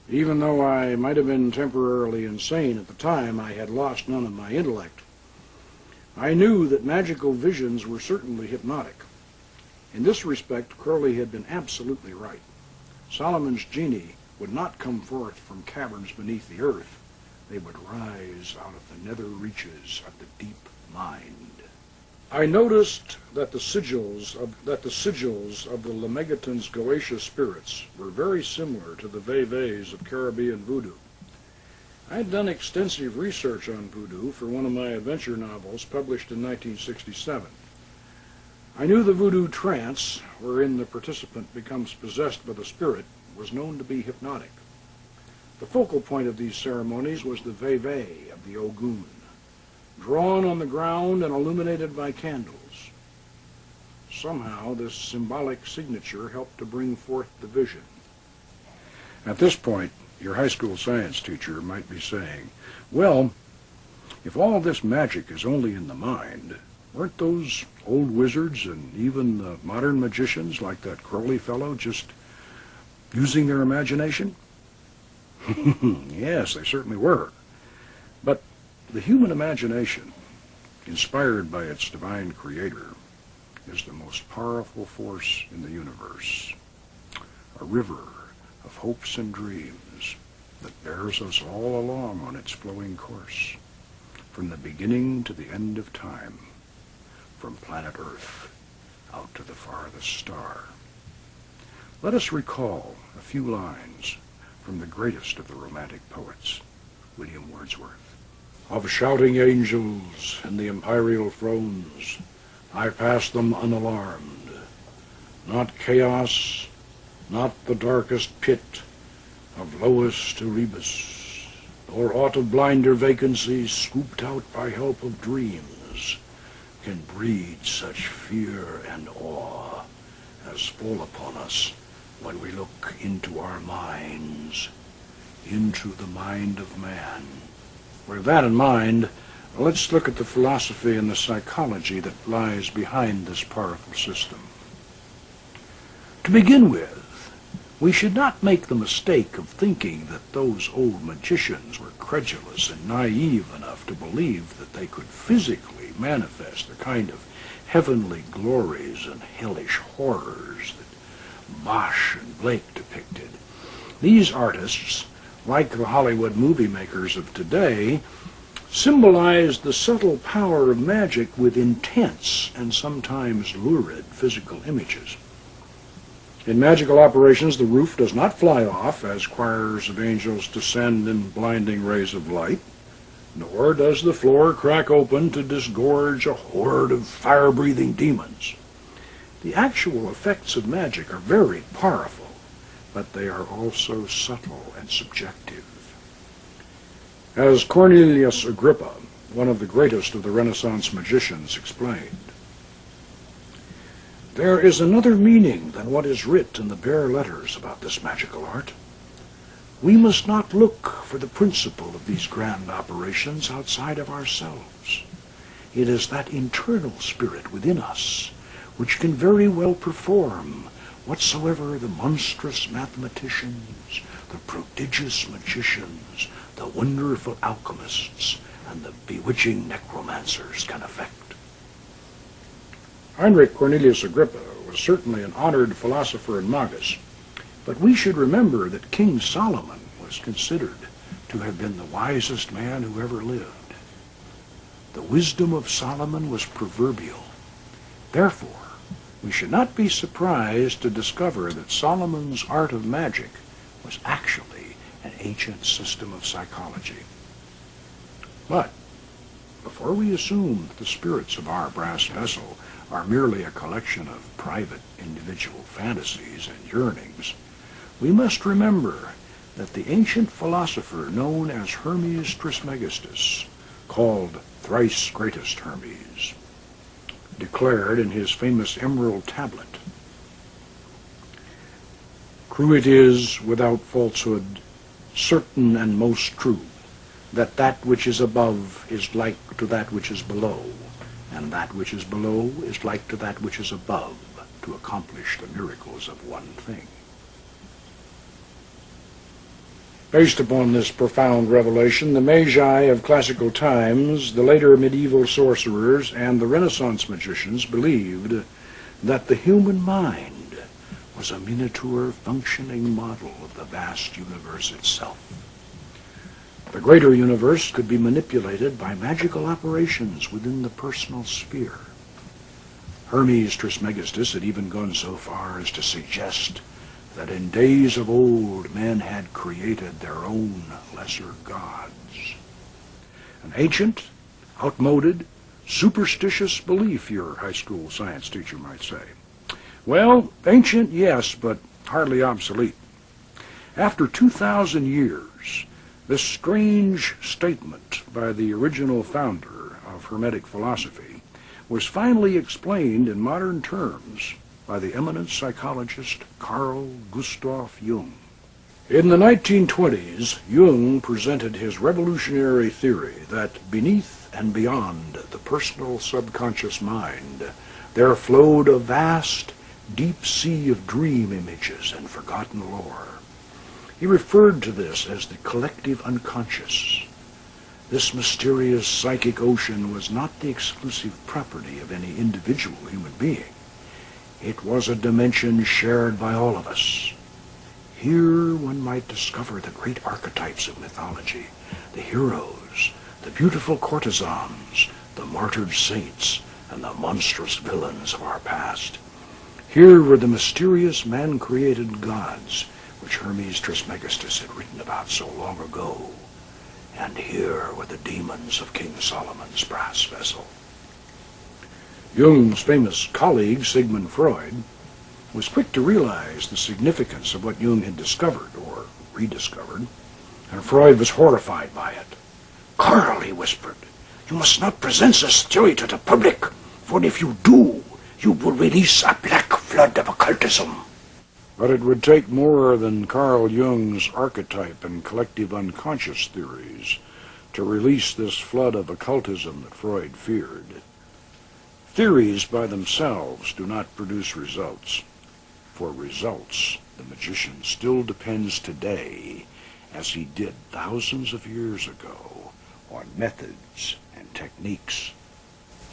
Even though I might have been temporarily insane at the time, I had lost none of my intellect. I knew that magical visions were certainly hypnotic. In this respect, Crowley had been absolutely right. Solomon's genii would not come forth from caverns beneath the earth. They would rise out of the nether reaches of the deep mind. I noticed that the sigils of the Lemegeton's Goetia spirits were very similar to the Veves of Caribbean voodoo. I had done extensive research on voodoo for one of my adventure novels published in 1967. I knew the voodoo trance, wherein the participant becomes possessed by the spirit, was known to be hypnotic. The focal point of these ceremonies was the Veve of the Ogun, drawn on the ground and illuminated by candles. Somehow this symbolic signature helped to bring forth the vision. At this point, your high school science teacher might be saying, well, if all this magic is only in the mind, weren't those old wizards and even the modern magicians like that Crowley fellow just using their imagination? Yes, they certainly were. But the human imagination, inspired by its divine creator, is the most powerful force in the universe. A river of hopes and dreams that bears us all along on its flowing course, from the beginning to the end of time, from planet Earth out to the farthest star. Let us recall a few lines from the greatest of the Romantic poets, William Wordsworth. Of shouting angels in the imperial thrones, I pass them unalarmed. Not chaos, not the darkest pit of lowest Erebus, nor aught of blinder vacancies scooped out by help of dreams, can breed such fear and awe as fall upon us when we look into our minds, into the mind of man. With that in mind, let's look at the philosophy and the psychology that lies behind this powerful system. To begin with, we should not make the mistake of thinking that those old magicians were credulous and naive enough to believe that they could physically manifest the kind of heavenly glories and hellish horrors that Bosch and Blake depicted. These artists, like the Hollywood movie makers of today, symbolized the subtle power of magic with intense and sometimes lurid physical images. In magical operations, the roof does not fly off as choirs of angels descend in blinding rays of light, nor does the floor crack open to disgorge a horde of fire-breathing demons. The actual effects of magic are very powerful, but they are also subtle and subjective. As Cornelius Agrippa, one of the greatest of the Renaissance magicians, explained, there is another meaning than what is writ in the bare letters about this magical art. We must not look for the principle of these grand operations outside of ourselves. It is that internal spirit within us which can very well perform whatsoever the monstrous mathematicians, the prodigious magicians, the wonderful alchemists, and the bewitching necromancers can effect. Heinrich Cornelius Agrippa was certainly an honored philosopher and magus, but we should remember that King Solomon was considered to have been the wisest man who ever lived. The wisdom of Solomon was proverbial. Therefore, we should not be surprised to discover that Solomon's art of magic was actually an ancient system of psychology. But before we assume that the spirits of our brass vessel are merely a collection of private individual fantasies and yearnings, we must remember that the ancient philosopher known as Hermes Trismegistus, called thrice greatest Hermes, declared in his famous emerald tablet, "True it is, without falsehood, certain and most true, that that which is above is like to that which is below, and that which is below is like to that which is above, to accomplish the miracles of one thing." Based upon this profound revelation, the Magi of classical times, the later medieval sorcerers, and the Renaissance magicians believed that the human mind was a miniature functioning model of the vast universe itself. The greater universe could be manipulated by magical operations within the personal sphere. Hermes Trismegistus had even gone so far as to suggest that in days of old men had created their own lesser gods. An ancient, outmoded, superstitious belief, your high school science teacher might say. Well, ancient, yes, but hardly obsolete. After 2,000 years, this strange statement by the original founder of Hermetic philosophy was finally explained in modern terms by the eminent psychologist Carl Gustav Jung. In the 1920s, Jung presented his revolutionary theory that beneath and beyond the personal subconscious mind, there flowed a vast, deep sea of dream images and forgotten lore. He referred to this as the collective unconscious. This mysterious psychic ocean was not the exclusive property of any individual human being. It was a dimension shared by all of us. Here one might discover the great archetypes of mythology, the heroes, the beautiful courtesans, the martyred saints, and the monstrous villains of our past. Here were the mysterious man-created gods which Hermes Trismegistus had written about so long ago. And here were the demons of King Solomon's brass vessel. Jung's famous colleague, Sigmund Freud, was quick to realize the significance of what Jung had discovered, or rediscovered, and Freud was horrified by it. "Carl," he whispered, "you must not present this theory to the public, for if you do, you will release a black flood of occultism." But it would take more than Carl Jung's archetype and collective unconscious theories to release this flood of occultism that Freud feared. Theories by themselves do not produce results. For results, the magician still depends today, as he did thousands of years ago, on methods and techniques.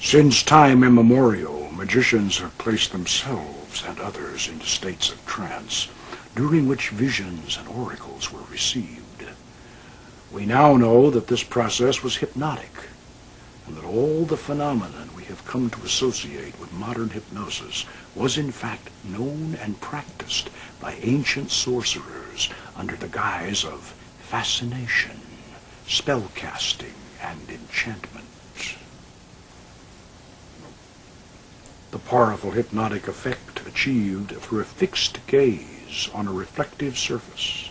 Since time immemorial, magicians have placed themselves and others into states of trance, during which visions and oracles were received. We now know that this process was hypnotic, and that all the phenomenon we have come to associate with modern hypnosis was in fact known and practiced by ancient sorcerers under the guise of fascination, spellcasting, and enchantment. The powerful hypnotic effect achieved through a fixed gaze on a reflective surface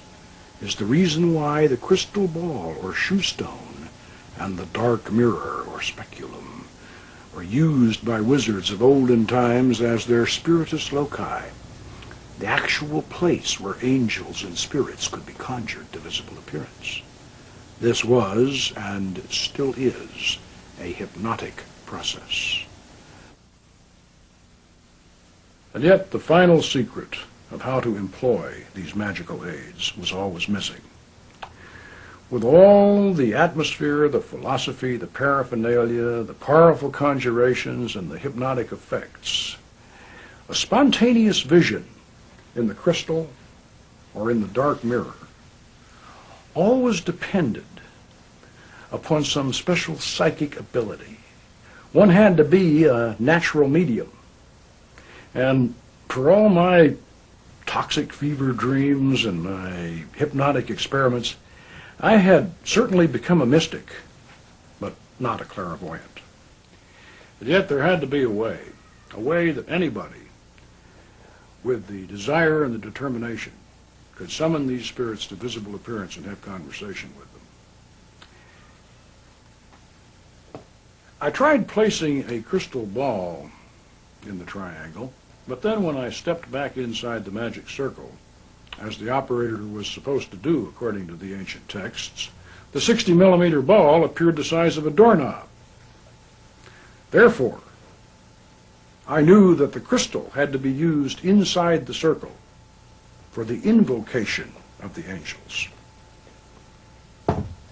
is the reason why the crystal ball or shoe stone and the dark mirror or speculum were used by wizards of olden times as their spiritus loci, the actual place where angels and spirits could be conjured to visible appearance. This was, and still is, a hypnotic process. And yet the final secret of how to employ these magical aids was always missing. With all the atmosphere, the philosophy, the paraphernalia, the powerful conjurations, and the hypnotic effects, a spontaneous vision in the crystal or in the dark mirror always depended upon some special psychic ability. One had to be a natural medium. And for all my toxic fever dreams and my hypnotic experiments, I had certainly become a mystic, but not a clairvoyant. But yet there had to be a way that anybody with the desire and the determination could summon these spirits to visible appearance and have conversation with them. I tried placing a crystal ball in the triangle, but then when I stepped back inside the magic circle, as the operator was supposed to do according to the ancient texts, the 60-millimeter ball appeared the size of a doorknob. Therefore, I knew that the crystal had to be used inside the circle for the invocation of the angels.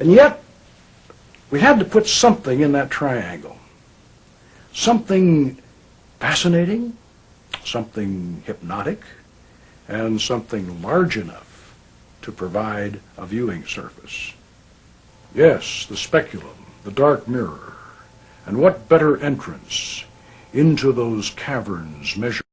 And yet, we had to put something in that triangle. Something fascinating, something hypnotic, and something large enough to provide a viewing surface. Yes, the speculum, the dark mirror. And what better entrance into those caverns measured